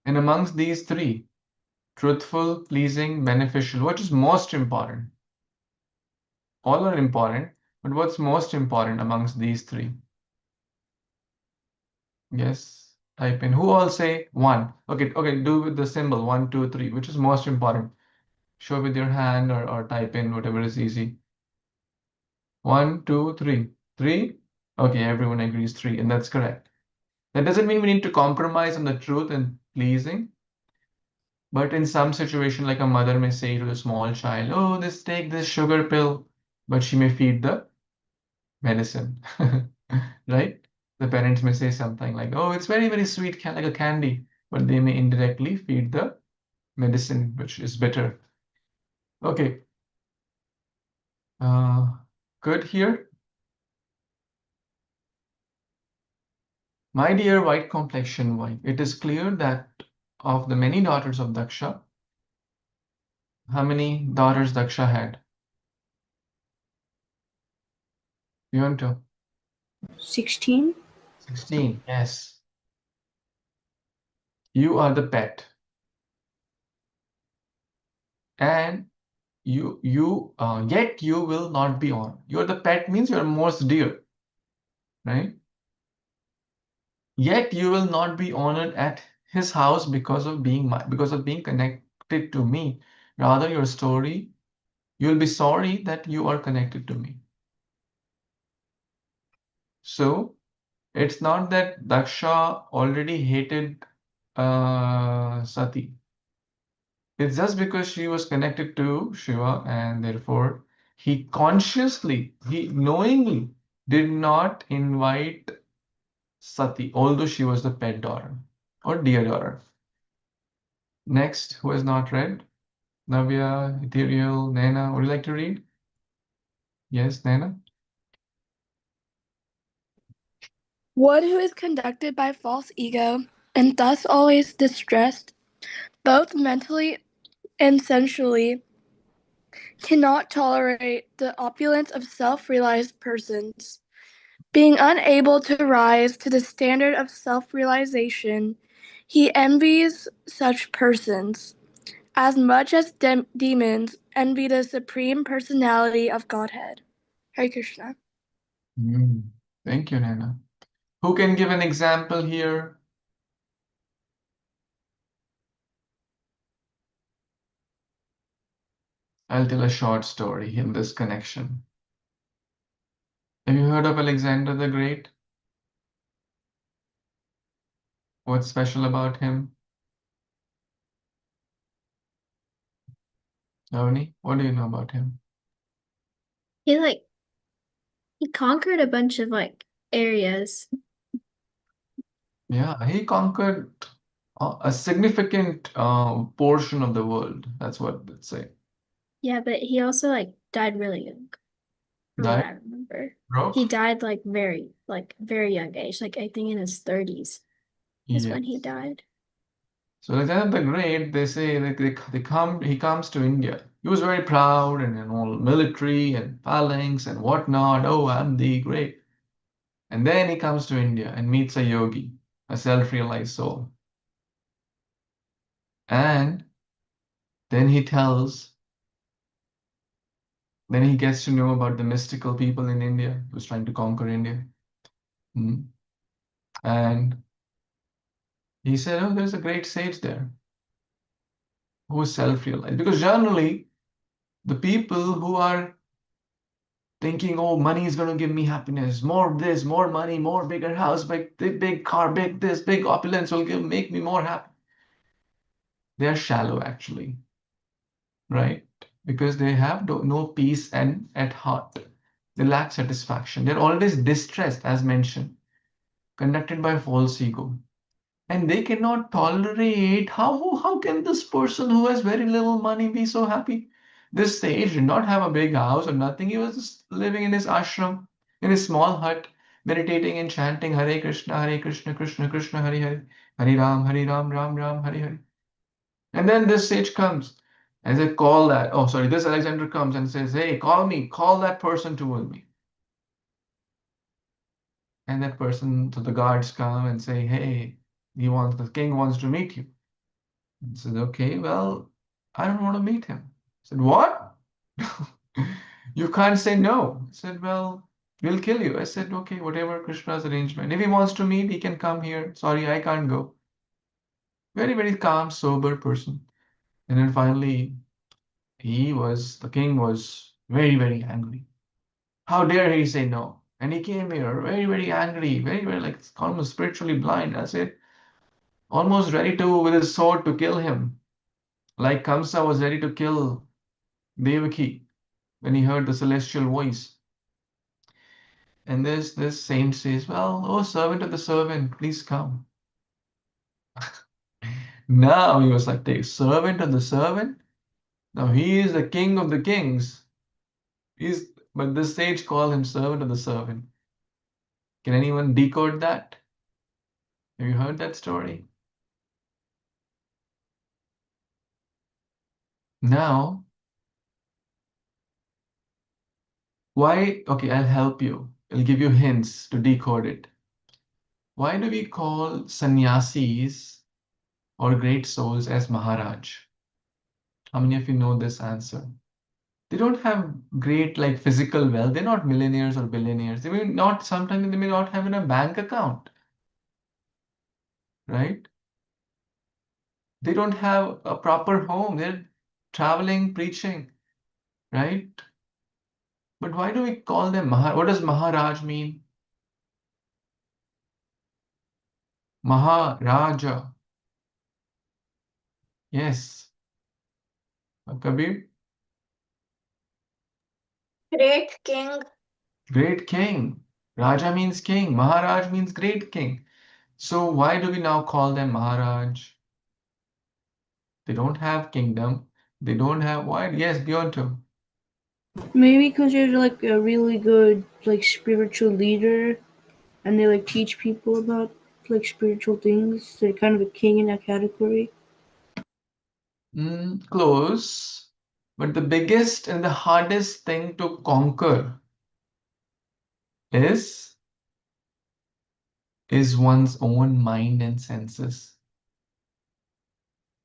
Speaker 1: And amongst these 3, truthful, pleasing, beneficial, what is most important? All are important, but what's most important amongst these 3? Yes, type in. Who all say 1? Okay, do with the symbol 1, 2, 3. Which is most important? Show with your hand or type in whatever is easy. 1, 2, 3. 3? Okay, everyone agrees 3, and that's correct. That doesn't mean we need to compromise on the truth and pleasing. But in some situation, like a mother may say to a small child, "Oh, take this sugar pill," but she may feed the medicine, right? The parents may say something like, "Oh, it's very, very sweet, like a candy," but they may indirectly feed the medicine, which is bitter. Okay, good here. My dear white complexion wife, it is clear that of the many daughters of Daksha, how many daughters Daksha had? You want to?
Speaker 2: 16.
Speaker 1: 16, yes. You are the pet. And yet you will not be honored. You're the pet means you're most dear, right? Yet you will not be honored at his house because of being connected to me. Rather, your story, you'll be sorry that you are connected to me. So it's not that Daksha already hated Sati. It's just because she was connected to Shiva, and therefore he knowingly did not invite Sati, although she was the pet daughter or dear daughter. Next, who has not read? Navya, Ethereal, Naina, would you like to read? Yes, Naina?
Speaker 5: One who is conducted by false ego, and thus always distressed, both mentally and sensually, cannot tolerate the opulence of self-realized persons. Being unable to rise to the standard of self-realization, he envies such persons, as much as demons envy the Supreme Personality of Godhead. Hare Krishna.
Speaker 1: Thank you, Naina. Who can give an example here? I'll tell a short story in this connection. Have you heard of Alexander the Great? What's special about him? Navani, what do you know about him?
Speaker 3: He conquered a bunch of areas.
Speaker 1: Yeah, he conquered a significant portion of the world. That's what they say.
Speaker 3: Yeah, but he also died really young, from what
Speaker 1: Died?
Speaker 3: I remember.
Speaker 1: Broke?
Speaker 3: He died very young age, I think in his 30s is when he
Speaker 1: Yes.
Speaker 3: died.
Speaker 1: So Alexander the Great, they say he comes to India. He was very proud and all military and phalanx and whatnot. Oh, I'm the great. And then he comes to India and meets a yogi, a self-realized soul. And then then he gets to know about the mystical people in India who's trying to conquer India. Hmm. And he said, "Oh, there's a great sage there who is self-realized." Because generally, the people who are thinking, "Oh, money is going to give me happiness, more of this, more money, more bigger house, big car, big this, big opulence will make me more happy," they are shallow actually, right? Because they have no peace and at heart. They lack satisfaction. They're always distressed, as mentioned, conducted by false ego. And they cannot tolerate how can this person who has very little money be so happy? This sage did not have a big house or nothing. He was just living in his ashram, in his small hut, meditating and chanting Hare Krishna, Krishna Krishna, Hare Hare, Hare Ram, Ram Ram, Hare Hare. And then this sage comes and says, "Call that." Oh, sorry, this Alexander comes and says, "Hey, call that person toward me." And that person, so the guards come and say, "Hey, the king wants to meet you." I said, "Okay, well, I don't want to meet him." I said, "What?" "You can't say no." I said, "Well, we'll kill you." I said, "Okay, whatever Krishna's arrangement. If he wants to meet, he can come here. Sorry, I can't go." Very, very calm, sober person. And then finally, the king was very, very angry. How dare he say no? And he came here very, very angry, very, very like almost spiritually blind. I said, almost ready to, with his sword, to kill him. Like Kamsa was ready to kill Devaki when he heard the celestial voice. And this saint says, well, oh servant of the servant, please come. Now he was like, the servant of the servant? Now he is the king of the kings. But this sage called him servant of the servant. Can anyone decode that? Have you heard that story? Now, why? Okay, I'll help you. I'll give you hints to decode it. Why do we call sannyasis or great souls as Maharaj? How many of you know this answer? They don't have great like physical wealth. They're not millionaires or billionaires. They may not, sometimes they may not have in a bank account, right? They don't have a proper home. They're traveling, preaching, right? But why do we call them Maharaj? What does Maharaj mean? Maharaja. Yes. Kabir?
Speaker 4: Great king.
Speaker 1: Great king. Raja means king. Maharaj means great king. So why do we now call them Maharaj? They don't have kingdom. They don't have why? Yes, beyond two.
Speaker 2: Maybe because you're like a really good like spiritual leader, and they like teach people about like spiritual things. They're kind of a king in that category.
Speaker 1: Close. But the biggest and the hardest thing to conquer is one's own mind and senses.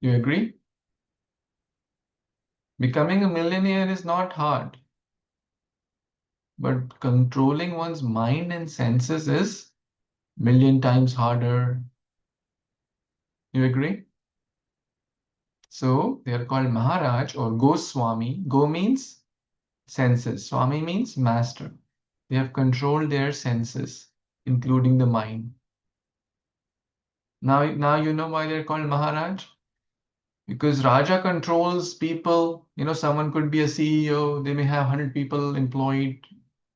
Speaker 1: You agree? Becoming a millionaire is not hard, but controlling one's mind and senses is million times harder. You agree? So they are called Maharaj or Goswami. Go means senses. Swami means master. They have controlled their senses, including the mind. Now you know why they're called Maharaj? Because Raja controls people. You know, someone could be a CEO. They may have 100 people employed.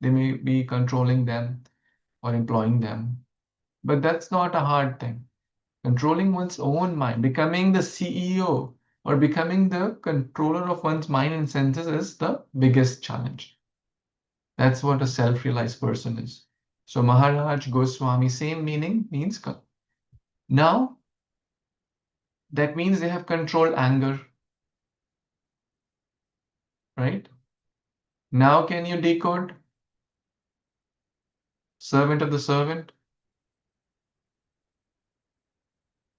Speaker 1: They may be controlling them or employing them. But that's not a hard thing. Controlling one's own mind, becoming the CEO or becoming the controller of one's mind and senses is the biggest challenge. That's what a self-realized person is. So Maharaj, Goswami, same meaning, means now that means they have controlled anger, right? Now can you decode servant of the servant?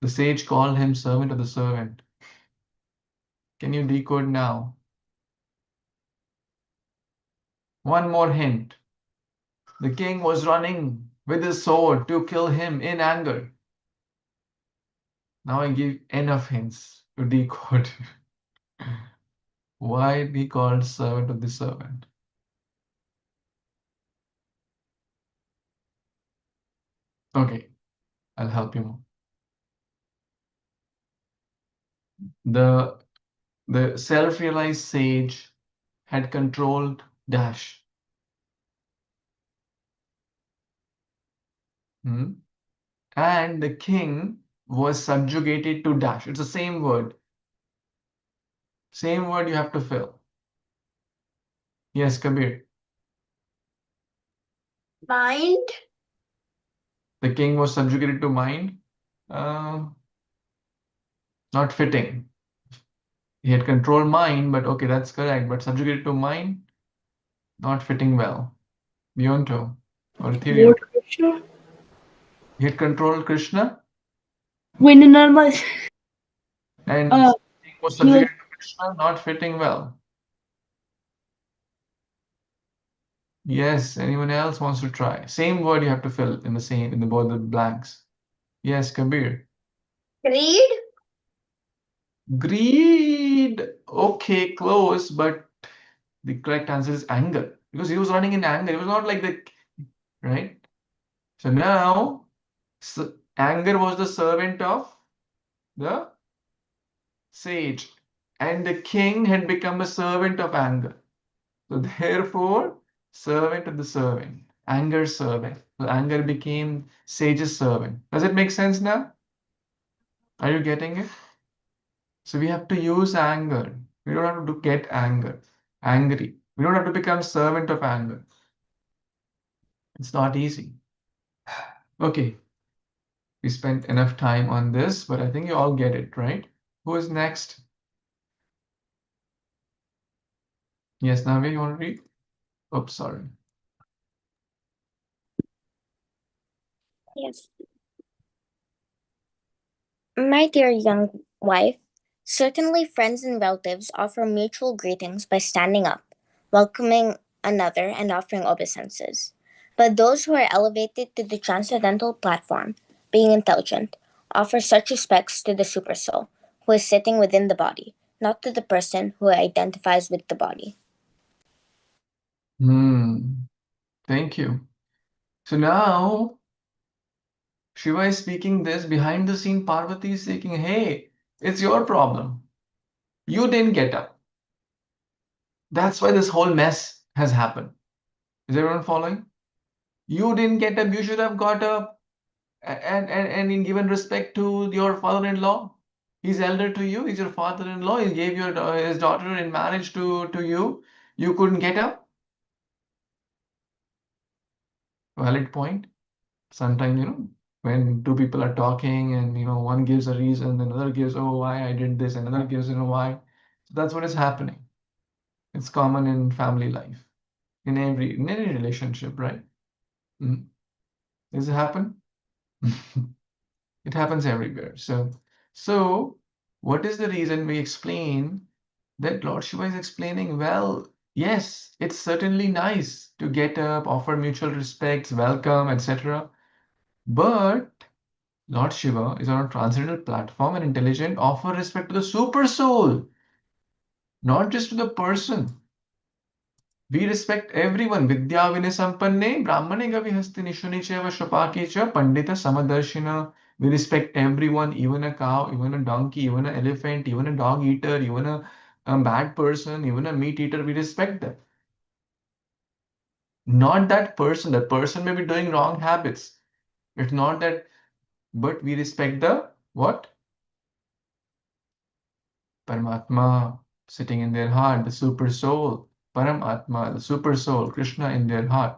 Speaker 1: The sage called him servant of the servant. Can you decode now? One more hint. The king was running with his sword to kill him in anger. Now I give enough hints to decode why he called servant of the servant. Okay, I'll help you more. The self-realized sage had controlled Dash. And the king was subjugated to Dash. It's the same word. Same word you have to fill. Yes, Kabir.
Speaker 4: Mind.
Speaker 1: The king was subjugated to mind. Not fitting. He had controlled mind, but okay, that's correct. But subjugated to mind, not fitting well. Beyonto or Ethereum.
Speaker 2: Lord Krishna.
Speaker 1: He had controlled Krishna
Speaker 2: Wait, no.
Speaker 1: and he was
Speaker 2: he like
Speaker 1: subjugated to Krishna, not fitting well. Yes, anyone else wants to try? Same word you have to fill in the both the blanks. Yes, Kabir.
Speaker 4: Greed.
Speaker 1: Greed. Okay, close, but the correct answer is anger. Because he was running in anger. It was not like right? So now anger was the servant of the sage, and the king had become a servant of anger. So therefore, servant of the servant, anger servant. So anger became sage's servant. Does it make sense now? Are you getting it? So we have to use anger. We don't have to get angry. We don't have to become servant of anger. It's not easy. Okay, we spent enough time on this, but I think you all get it, right? Who is next? Yes, Navya, you want to read? Oops, sorry.
Speaker 2: Yes. My dear young wife, certainly friends and relatives offer mutual greetings by standing up, welcoming another, and offering obeisances. But those who are elevated to the transcendental platform, being intelligent, offer such respects to the supersoul, who is sitting within the body, not to the person who identifies with the body.
Speaker 1: Thank you. So now Shiva is speaking this behind the scene. Parvati is saying, hey, it's your problem. You didn't get up. That's why this whole mess has happened. Is everyone following? You didn't get up. You should have got up and in given respect to your father-in-law. He's elder to you. He's your father-in-law. He gave his daughter in marriage to you. You couldn't get up. Valid point. Sometimes, when two people are talking and, one gives a reason, another gives, oh, why I did this, another gives, why. So that's what is happening. It's common in family life, in any relationship, right? Mm. Does it happen? It happens everywhere. So what is the reason? We explain that Lord Shiva is explaining, well, yes, it's certainly nice to get up, offer mutual respects, welcome, etc. But Lord Shiva is on a transcendental platform and intelligent, offer respect to the super soul, not just to the person. We respect everyone. Vidya Vinay Sampanne, Brahmane Gavi Hasti Nishuni Cheva Shapaki Cha, Pandita Samadarshina. We respect everyone, even a cow, even a donkey, even an elephant, even a dog eater, even a bad person, even a meat eater. We respect them. Not that person. That person may be doing wrong habits. It's not that, but we respect the what? Paramatma sitting in their heart, the super soul, Paramatma, the super soul, Krishna in their heart.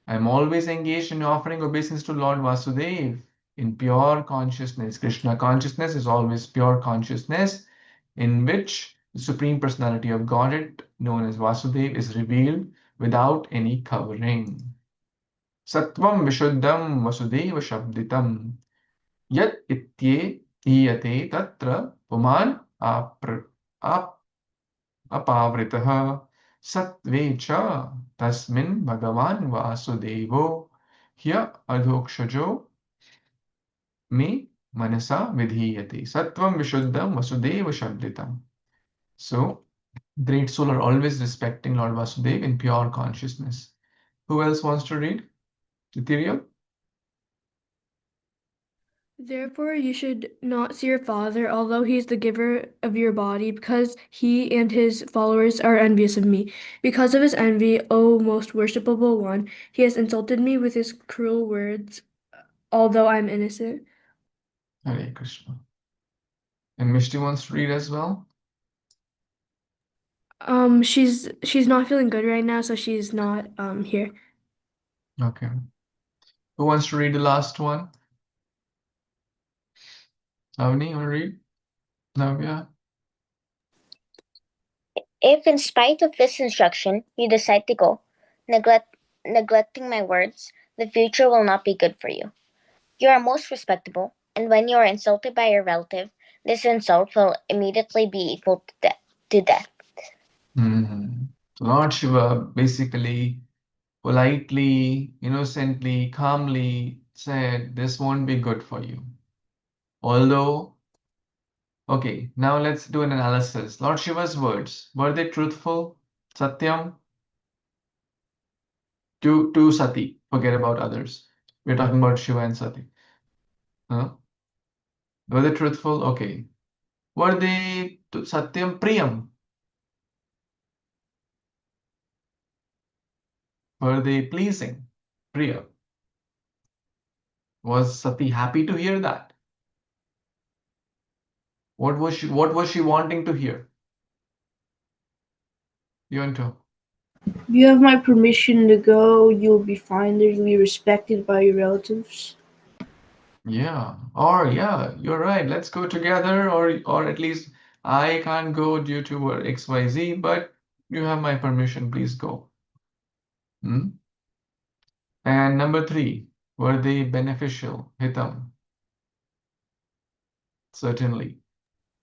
Speaker 1: I am always engaged in offering obeisance to Lord Vasudev in pure consciousness. Krishna consciousness is always pure consciousness in which the Supreme Personality of Godhead, known as Vasudev, is revealed without any covering. Sattvam Vishuddham Vasudeva Shabditam Yat Itye Iyate Tatra Puman Apavritah Satve cha Tasmin Bhagavan Vasudevo Hya Adhokshajo Me Manasa Vidhiyate Sattvam Vishuddham Vasudeva Shabditam. So, Great Soul are always respecting Lord Vasudev in pure consciousness. Who else wants to read? Ethereal?
Speaker 5: Therefore, you should not see your father, although he is the giver of your body, because he and his followers are envious of me. Because of his envy, O most worshipable one, he has insulted me with his cruel words, although I am innocent.
Speaker 1: Hare Krishna. And Mishti wants to read as well?
Speaker 5: She's not feeling good right now, so she's not here.
Speaker 1: Okay. Who wants to read the last one? Avni, you want to read? Navya?
Speaker 2: If, in spite of this instruction, you decide to go, neglecting my words, the future will not be good for you. You are most respectable, and when you are insulted by your relative, this insult will immediately be equal to death.
Speaker 1: So Lord Shiva basically politely, innocently, calmly said, this won't be good for you. Although, okay, now let's do an analysis. Lord Shiva's words, were they truthful? Satyam? To Sati. forget about others. We're talking about Shiva and Sati. Huh? Were they truthful? Okay. Were they Satyam Priyam? Were they pleasing? Priya. Was Sati happy to hear that? What was she wanting to hear? You want to?
Speaker 2: You have my permission to go. You'll be fine. You'll be respected by your relatives.
Speaker 1: Yeah. Or yeah, you're right. Let's go together, or at least I can't go due to XYZ, but you have my permission, please go. Hmm? And number 3, were they beneficial? Hitam. Certainly.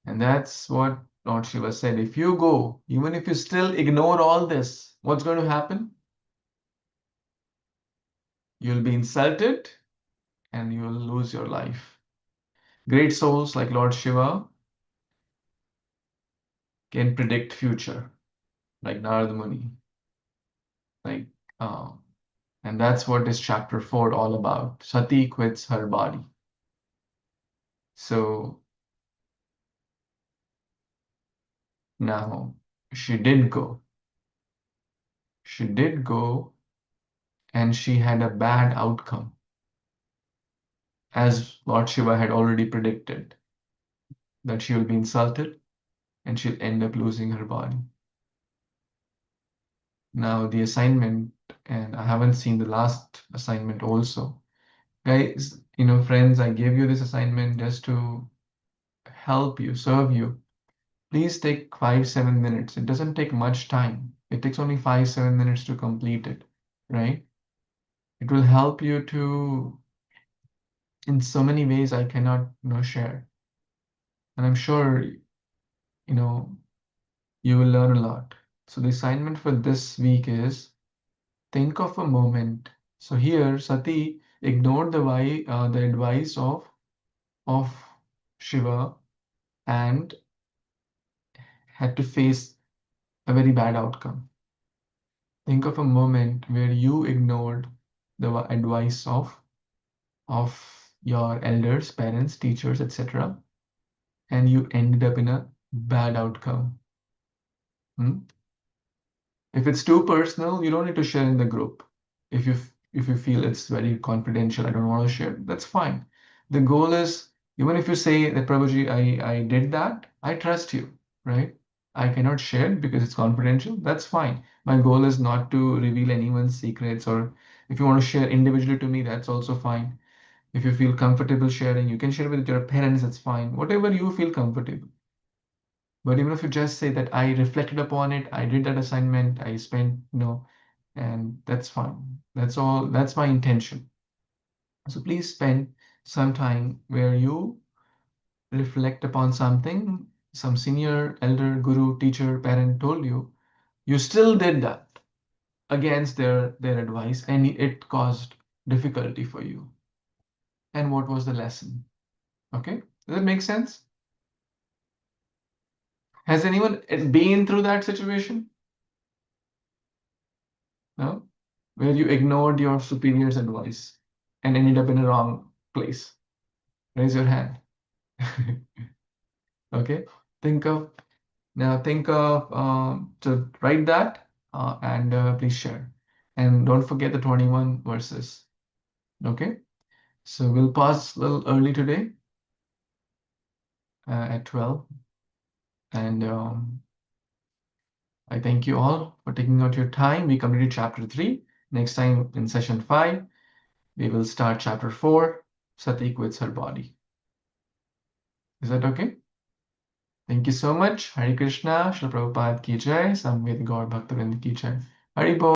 Speaker 1: And that's what Lord Shiva said. If you go, even if you still ignore all this, what's going to happen? You'll be insulted and you'll lose your life. Great souls like Lord Shiva can predict future, like Narada Muni. Like, and that's what is chapter 4 all about. Sati quits her body. So now she did go. She did go, and she had a bad outcome, as Lord Shiva had already predicted, that she will be insulted and she'll end up losing her body. Now, the assignment, and I haven't seen the last assignment also. Guys, friends, I gave you this assignment just to help you, serve you. Please take 5-7 minutes. It doesn't take much time. It takes only 5-7 minutes to complete it, right? It will help you to, in so many ways I cannot, share. And I'm sure, you will learn a lot. So the assignment for this week is think of a moment. So here, Sati ignored the advice of Shiva and had to face a very bad outcome. Think of a moment where you ignored the advice of your elders, parents, teachers, etc., and you ended up in a bad outcome. If it's too personal, you don't need to share in the group. If you feel it's very confidential, I don't want to share, that's fine. The goal is, even if you say that Prabhuji, I did that, I trust you, right? I cannot share it because it's confidential. That's fine. My goal is not to reveal anyone's secrets, or if you want to share individually to me, that's also fine. If you feel comfortable sharing, you can share with your parents, that's fine. Whatever you feel comfortable. But even if you just say that I reflected upon it, I did that assignment, I spent, and that's fine. That's all. That's my intention. So please spend some time where you reflect upon something some senior, elder, guru, teacher, parent told you. You still did that against their advice, and it caused difficulty for you. And what was the lesson? Okay, does it make sense? Has anyone been through that situation? No? Where you ignored your superior's advice and ended up in a wrong place? Raise your hand. Okay. Think of to write that and please share. And don't forget the 21 verses. Okay. So we'll pause a little early today at 12. And I thank you all for taking out your time. We completed chapter 3. Next time in session 5, we will start chapter 4. Sati quits her body. Is that okay? Thank you so much. Hare Krishna, Srila Prabhupada ki jai, Samved Gaur Bhaktivinoda ki jai. Hari Bol.